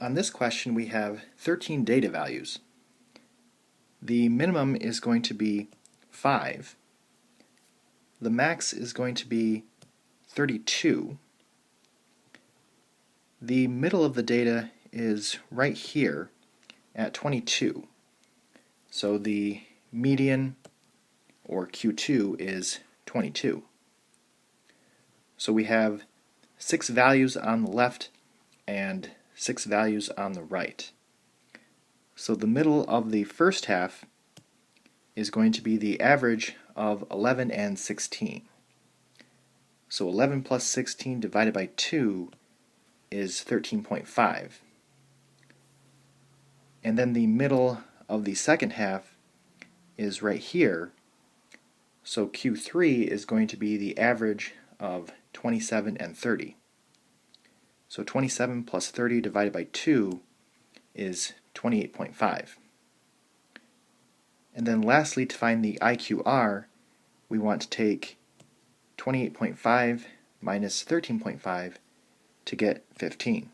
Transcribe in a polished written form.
On this question we have 13 data values. The minimum is going to be 5. The max is going to be 32. The middle of the data is right here at 22. So the median, or Q2, is 22. So we have 6 values on the left and 6 values on the right. So the middle of the first half is going to be the average of 11 and 16. So 11 plus 16 divided by 2 is 13.5. And then the middle of the second half is right here. So Q3 is going to be the average of 27 and 30. So 27 plus 30 divided by 2 is 28.5. And then lastly, to find the IQR, we want to take 28.5 minus 13.5 to get 15.